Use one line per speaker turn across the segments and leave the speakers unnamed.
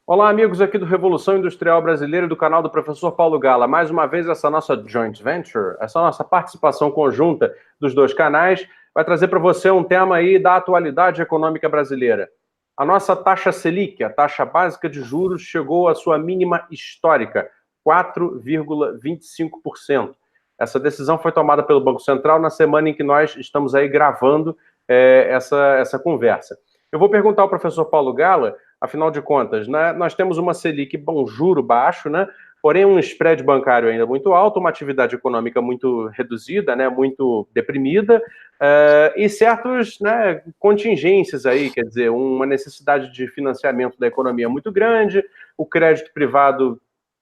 Olá, amigos aqui do Revolução Industrial Brasileira e do canal do Professor Paulo Gala. Mais uma vez, essa nossa joint venture, essa nossa participação conjunta dos dois canais, vai trazer para você um tema aí da atualidade econômica brasileira. A nossa taxa Selic, a taxa básica de juros, chegou à sua mínima histórica, 4,25%. Essa decisão foi tomada pelo Banco Central na semana em que nós estamos aí gravando essa conversa. Eu vou perguntar ao professor Paulo Gala. Afinal de contas, né, nós temos uma Selic bom juro baixo, né, porém um spread bancário ainda muito alto, uma atividade econômica muito reduzida, né, muito deprimida, e certas, né, contingências aí, quer dizer, uma necessidade de financiamento da economia muito grande, o crédito privado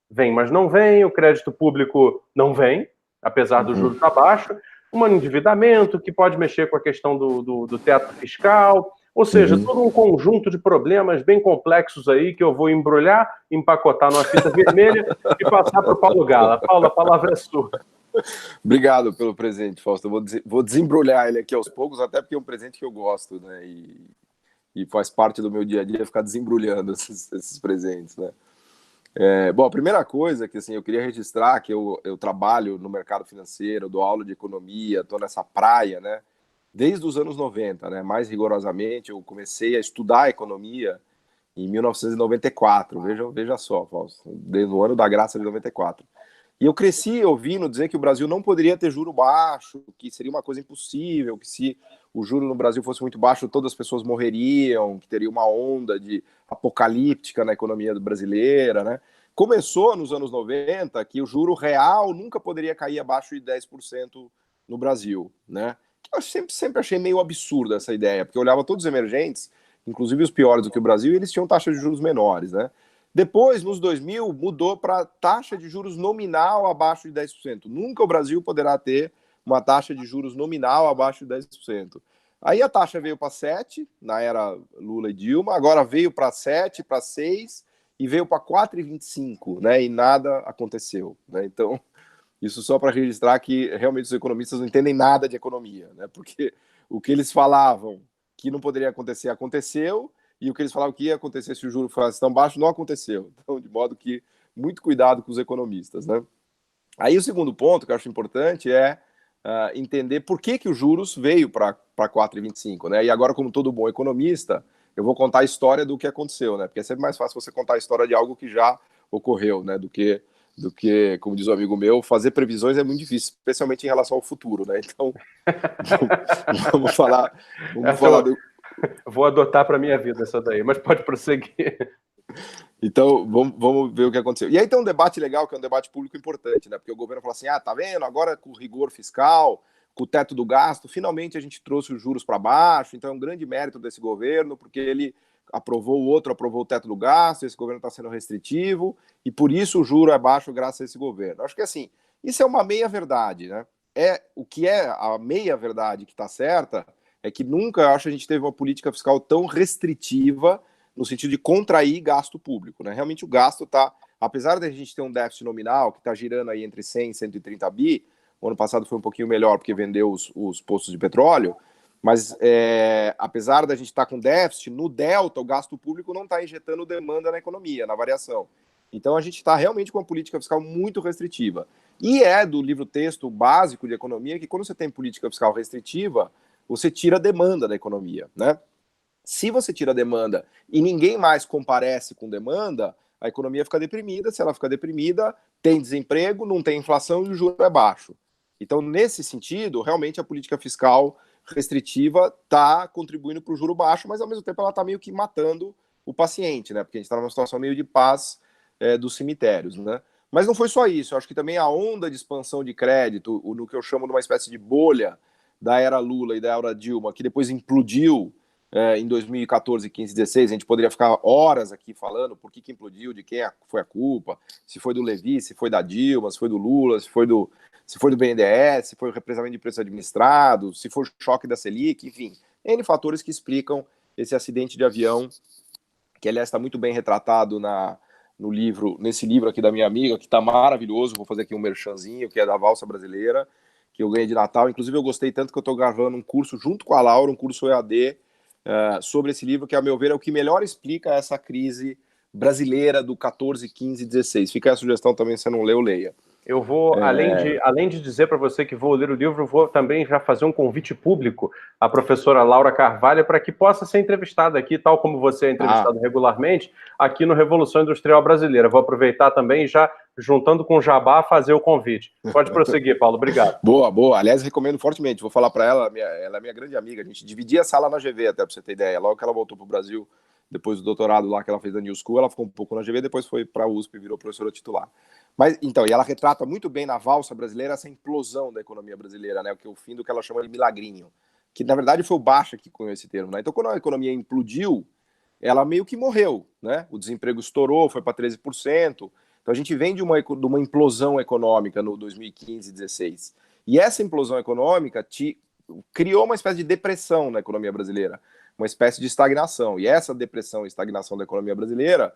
vem, mas não vem, o crédito público não vem, apesar do juro estar baixo, um endividamento que pode mexer com a questão do teto fiscal, ou seja, todo um conjunto de problemas bem complexos aí que eu vou embrulhar, empacotar numa fita vermelha e passar para o Paulo Gala. Paulo, a palavra é sua.
Obrigado pelo presente, Fausto. Eu vou desembrulhar ele aqui aos poucos, até porque é um presente que eu gosto, né? E faz parte do meu dia a dia ficar desembrulhando esses presentes, né? Bom, a primeira coisa que assim, eu queria registrar que eu trabalho no mercado financeiro, dou aula de economia, estou nessa praia, né? Desde os anos 90, né? Mais rigorosamente, eu comecei a estudar economia em 1994. Veja só, Fausto, desde o ano da graça de 94. E eu cresci ouvindo dizer que o Brasil não poderia ter juro baixo, que seria uma coisa impossível, que se o juro no Brasil fosse muito baixo, todas as pessoas morreriam, que teria uma onda de apocalíptica na economia brasileira, né? Começou nos anos 90 que o juro real nunca poderia cair abaixo de 10% no Brasil, né? Eu sempre achei meio absurda essa ideia, porque eu olhava todos os emergentes, inclusive os piores do que o Brasil, e eles tinham taxas de juros menores, né? Depois, nos 2000, mudou para taxa de juros nominal abaixo de 10%. Nunca o Brasil poderá ter uma taxa de juros nominal abaixo de 10%. Aí a taxa veio para 7, na era Lula e Dilma, agora veio para 7, para 6 e veio para 4,25, né? E nada aconteceu, né? Então, isso só para registrar que realmente os economistas não entendem nada de economia, né? Porque o que eles falavam que não poderia acontecer, aconteceu, e o que eles falavam que ia acontecer se o juro fosse tão baixo, não aconteceu. Então, de modo que, muito cuidado com os economistas, né? Aí o segundo ponto que eu acho importante é entender por que os juros veio para 4,25, né? E agora, como todo bom economista, eu vou contar a história do que aconteceu, né? Porque é sempre mais fácil você contar a história de algo que já ocorreu, né? Do que, como diz um amigo meu, fazer previsões é muito difícil, especialmente em relação ao futuro, né? Então, vamos falar
Eu vou adotar para minha vida essa daí, mas pode prosseguir.
Então, vamos ver o que aconteceu. E aí tem um debate legal, que é um debate público importante, né? Porque o governo fala assim, tá vendo, agora com o rigor fiscal, com o teto do gasto, finalmente a gente trouxe os juros para baixo, então é um grande mérito desse governo, porque ele aprovou o teto do gasto, esse governo está sendo restritivo, e por isso o juro é baixo graças a esse governo. Acho que assim, isso é uma meia-verdade, né? O que é a meia-verdade que está certa é que nunca, eu acho, a gente teve uma política fiscal tão restritiva no sentido de contrair gasto público, né? Realmente o gasto está, apesar de a gente ter um déficit nominal que está girando aí entre 100 e 130 bi, o ano passado foi um pouquinho melhor porque vendeu os postos de petróleo, mas apesar da gente estar com déficit, no delta o gasto público não está injetando demanda na economia, na variação. Então a gente está realmente com uma política fiscal muito restritiva. E é do livro-texto básico de economia que quando você tem política fiscal restritiva, você tira a demanda da economia, né? Se você tira a demanda e ninguém mais comparece com demanda, a economia fica deprimida. Se ela fica deprimida, tem desemprego, não tem inflação e o juro é baixo. Então, nesse sentido, realmente a política fiscal restritiva está contribuindo para o juro baixo, mas ao mesmo tempo ela está meio que matando o paciente, né? Porque a gente está numa situação meio de paz dos cemitérios, né? Mas não foi só isso. Eu acho que também a onda de expansão de crédito, no que eu chamo de uma espécie de bolha da era Lula e da era Dilma, que depois implodiu em 2014, 15, 16, a gente poderia ficar horas aqui falando por que implodiu, de quem foi a culpa, se foi do Levi, se foi da Dilma, se foi do Lula, se foi do BNDES, se foi o represamento de preços administrados, se foi o choque da Selic, enfim, N fatores que explicam esse acidente de avião, que aliás está muito bem retratado nesse livro aqui da minha amiga, que está maravilhoso, vou fazer aqui um merchanzinho, que é da Valsa Brasileira, que eu ganhei de Natal, inclusive eu gostei tanto que eu estou gravando um curso junto com a Laura, um curso EAD, sobre esse livro, que, a meu ver, é o que melhor explica essa crise brasileira do 14, 15, 16. Fica a sugestão também, se você não leu, leia.
Eu vou, além de dizer para você que vou ler o livro, vou também já fazer um convite público à professora Laura Carvalho para que possa ser entrevistada aqui, tal como você é entrevistado regularmente, aqui no Revolução Industrial Brasileira. Vou aproveitar também, já juntando com o Jabá, fazer o convite. Pode prosseguir, Paulo, obrigado.
Boa, boa. Aliás, recomendo fortemente. Vou falar para ela, ela é minha grande amiga. A gente dividia a sala na GV, até para você ter ideia. Logo que ela voltou para o Brasil, depois do doutorado lá que ela fez na New School, ela ficou um pouco na GV, depois foi para a USP e virou professora titular. Mas, então, e ela retrata muito bem na valsa brasileira essa implosão da economia brasileira, né? O fim do que ela chama de milagrinho, que na verdade foi o Baixa que cunhou esse termo, né? Então, quando a economia implodiu, ela meio que morreu, né? O desemprego estourou, foi para 13%. Então, a gente vem de uma implosão econômica no 2015 e 2016. E essa implosão econômica criou uma espécie de depressão na economia brasileira, uma espécie de estagnação. E essa depressão e estagnação da economia brasileira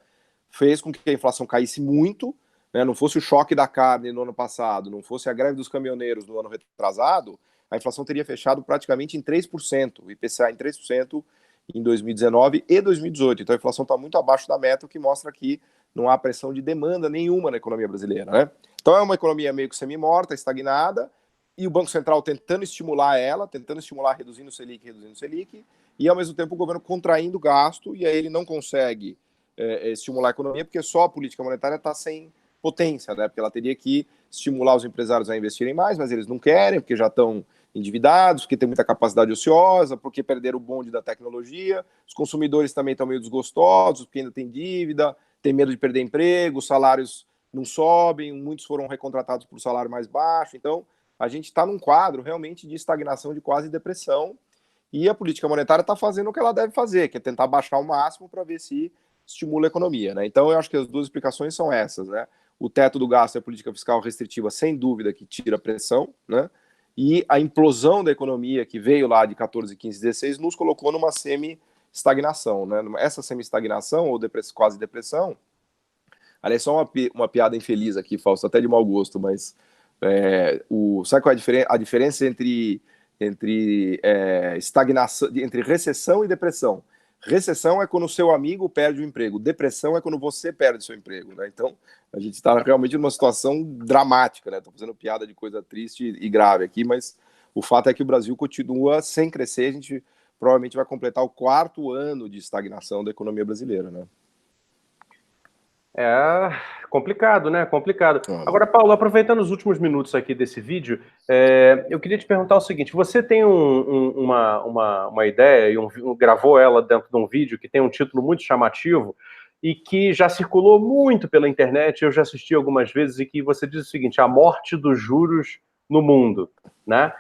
fez com que a inflação caísse muito, né? Não fosse o choque da carne no ano passado, não fosse a greve dos caminhoneiros no ano retrasado, a inflação teria fechado praticamente em 3%, o IPCA em 3% em 2019 e 2018. Então a inflação está muito abaixo da meta, o que mostra que não há pressão de demanda nenhuma na economia brasileira, né? Então é uma economia meio que semi-morta, estagnada, e o Banco Central tentando estimular ela, reduzindo o Selic, e ao mesmo tempo o governo contraindo o gasto, e aí ele não consegue estimular a economia, porque só a política monetária está sem potência, né? Porque ela teria que estimular os empresários a investirem mais, mas eles não querem, porque já estão endividados, porque tem muita capacidade ociosa, porque perderam o bonde da tecnologia, os consumidores também estão meio desgostosos, porque ainda tem dívida, tem medo de perder emprego, os salários não sobem, muitos foram recontratados por salário mais baixo, então a gente está num quadro realmente de estagnação, de quase depressão, e a política monetária está fazendo o que ela deve fazer, que é tentar baixar ao máximo para ver se estimula a economia, né? Então eu acho que as duas explicações são essas, né? O teto do gasto e a política fiscal restritiva, sem dúvida, que tira a pressão, né? E a implosão da economia que veio lá de 14, 15, 16 nos colocou numa semi-estagnação, né? Essa semi-estagnação, ou quase depressão, aliás, só uma piada infeliz aqui, Fausto, até de mau gosto, mas sabe qual é a diferença entre estagnação, entre recessão e depressão? Recessão é quando o seu amigo perde o emprego, depressão é quando você perde seu emprego, né? Então, a gente está realmente numa situação dramática, né? Estou fazendo piada de coisa triste e grave aqui, mas o fato é que o Brasil continua sem crescer, a gente provavelmente vai completar o 4º ano de estagnação da economia brasileira, né?
É complicado, né? Complicado. Agora, Paulo, aproveitando os últimos minutos aqui desse vídeo, eu queria te perguntar o seguinte: você tem uma ideia e gravou ela dentro de um vídeo que tem um título muito chamativo e que já circulou muito pela internet, eu já assisti algumas vezes, e que você diz o seguinte: a morte dos juros no mundo, né?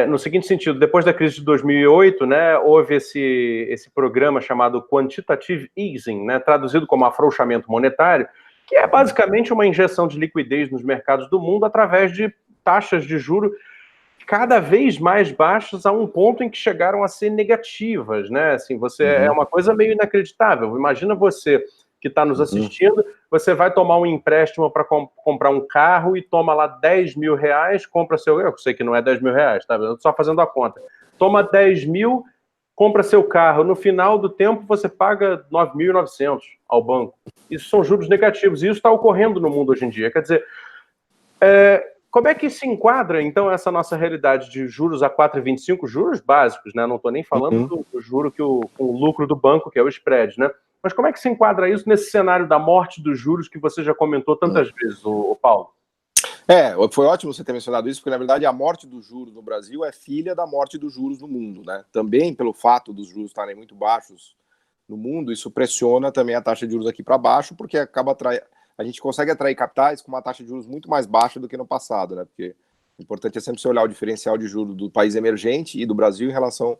No seguinte sentido, depois da crise de 2008, né, houve esse programa chamado Quantitative Easing, né, traduzido como afrouxamento monetário, que é basicamente uma injeção de liquidez nos mercados do mundo através de taxas de juro cada vez mais baixas, a um ponto em que chegaram a ser negativas, né? Assim, é uma coisa meio inacreditável. Imagina você que está nos assistindo, você vai tomar um empréstimo para comprar um carro e toma lá 10 mil reais, compra seu... Eu sei que não é 10 mil reais, tá? Eu tô só fazendo a conta. Toma 10 mil, compra seu carro. No final do tempo, você paga 9.900 ao banco. Isso são juros negativos. E isso está ocorrendo no mundo hoje em dia. Quer dizer, como é que se enquadra, então, essa nossa realidade de juros a 4,25, juros básicos, né? Não estou nem falando do juro com o lucro do banco, que é o spread, né? Mas como é que se enquadra isso nesse cenário da morte dos juros que você já comentou tantas vezes, o Paulo?
Foi ótimo você ter mencionado isso, porque na verdade a morte dos juros no Brasil é filha da morte dos juros no mundo, né? Também pelo fato dos juros estarem muito baixos no mundo, isso pressiona também a taxa de juros aqui para baixo, porque a gente consegue atrair capitais com uma taxa de juros muito mais baixa do que no passado, né? Porque o importante é sempre você olhar o diferencial de juros do país emergente e do Brasil em relação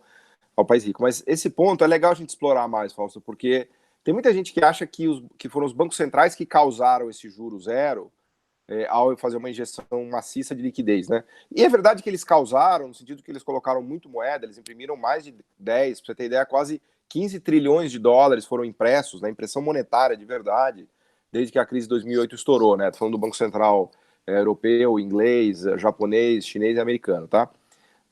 ao país rico. Mas esse ponto é legal a gente explorar mais, Fausto, porque tem muita gente que acha que foram os bancos centrais que causaram esse juro zero ao fazer uma injeção maciça de liquidez, né? E é verdade que eles causaram, no sentido que eles colocaram muito moeda, eles imprimiram mais de 10, para você ter ideia, quase 15 trilhões de dólares foram impressos, na impressão monetária de verdade, desde que a crise de 2008 estourou, né? Tô falando do Banco Central europeu, inglês, japonês, chinês e americano, tá?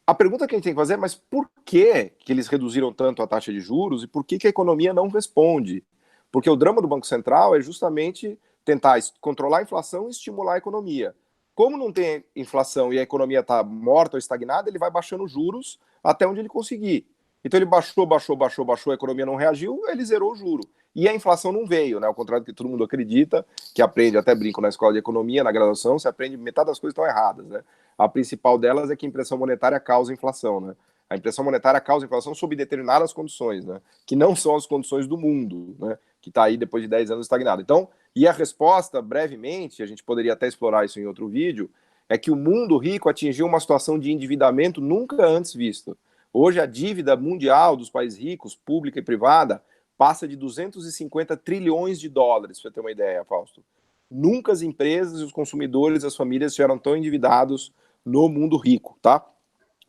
A pergunta que a gente tem que fazer é, mas por que eles reduziram tanto a taxa de juros e por que a economia não responde? Porque o drama do Banco Central é justamente tentar controlar a inflação e estimular a economia. Como não tem inflação e a economia está morta ou estagnada, ele vai baixando os juros até onde ele conseguir. Então ele baixou, a economia não reagiu, ele zerou o juro. E a inflação não veio, né? Ao contrário do que todo mundo acredita, que aprende, até brinco na escola de economia, na graduação, você aprende metade das coisas estão erradas, né? A principal delas é que a impressão monetária causa inflação, né? A impressão monetária causa inflação sob determinadas condições, né? Que não são as condições do mundo, né? Que está aí depois de 10 anos estagnado. Então, e a resposta, brevemente, a gente poderia até explorar isso em outro vídeo, é que o mundo rico atingiu uma situação de endividamento nunca antes vista. Hoje a dívida mundial dos países ricos, pública e privada, passa de 250 trilhões de dólares, para você ter uma ideia, Fausto. Nunca as empresas, os consumidores, as famílias estiveram tão endividados no mundo rico, tá?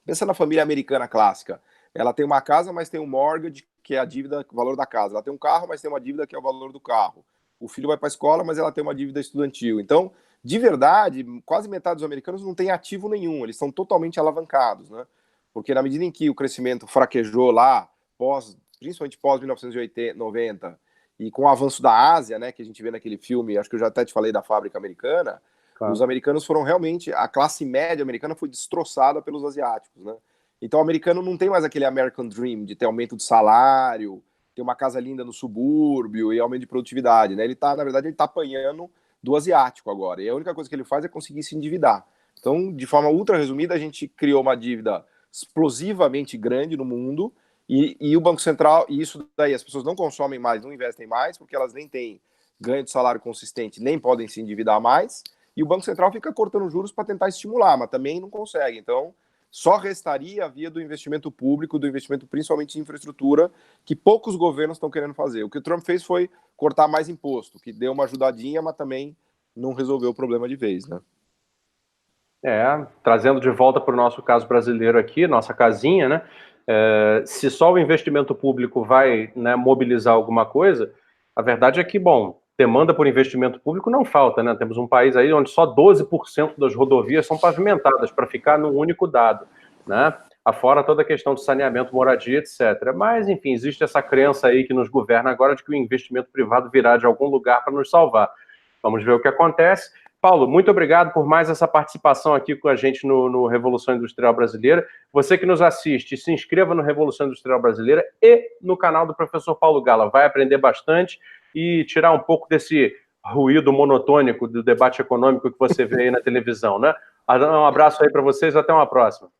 Pensa na família americana clássica. Ela tem uma casa, mas tem um mortgage, que é a dívida, o valor da casa. Ela tem um carro, mas tem uma dívida que é o valor do carro. O filho vai para a escola, mas ela tem uma dívida estudantil. Então, de verdade, quase metade dos americanos não tem ativo nenhum. Eles são totalmente alavancados, né? Porque na medida em que o crescimento fraquejou lá, principalmente pós 1990, e com o avanço da Ásia, né, que a gente vê naquele filme, acho que eu já até te falei da fábrica americana, claro. Os americanos foram realmente, a classe média americana foi destroçada pelos asiáticos, né? Então o americano não tem mais aquele American Dream de ter aumento de salário, ter uma casa linda no subúrbio e aumento de produtividade, né? Na verdade, ele tá apanhando do asiático agora, e a única coisa que ele faz é conseguir se endividar. Então, de forma ultra resumida, a gente criou uma dívida explosivamente grande no mundo, e o Banco Central, e isso daí as pessoas não consomem mais, não investem mais, porque elas nem têm ganho de salário consistente, nem podem se endividar mais, e o Banco Central fica cortando juros para tentar estimular, mas também não consegue. Então, só restaria a via do investimento público, do investimento principalmente em infraestrutura, que poucos governos estão querendo fazer. O que o Trump fez foi cortar mais imposto, que deu uma ajudadinha, mas também não resolveu o problema de vez, né?
Trazendo de volta para o nosso caso brasileiro aqui, nossa casinha, né? Se só o investimento público vai, né, mobilizar alguma coisa, a verdade é que, bom, demanda por investimento público não falta, né? Temos um país aí onde só 12% das rodovias são pavimentadas, para ficar num único dado, né? Afora toda a questão de saneamento, moradia, etc. Mas, enfim, existe essa crença aí que nos governa agora de que o investimento privado virá de algum lugar para nos salvar. Vamos ver o que acontece. Paulo, muito obrigado por mais essa participação aqui com a gente no Revolução Industrial Brasileira. Você que nos assiste, se inscreva no Revolução Industrial Brasileira e no canal do professor Paulo Gala. Vai aprender bastante e tirar um pouco desse ruído monotônico do debate econômico que você vê aí na televisão, né? Um abraço aí para vocês, até uma próxima.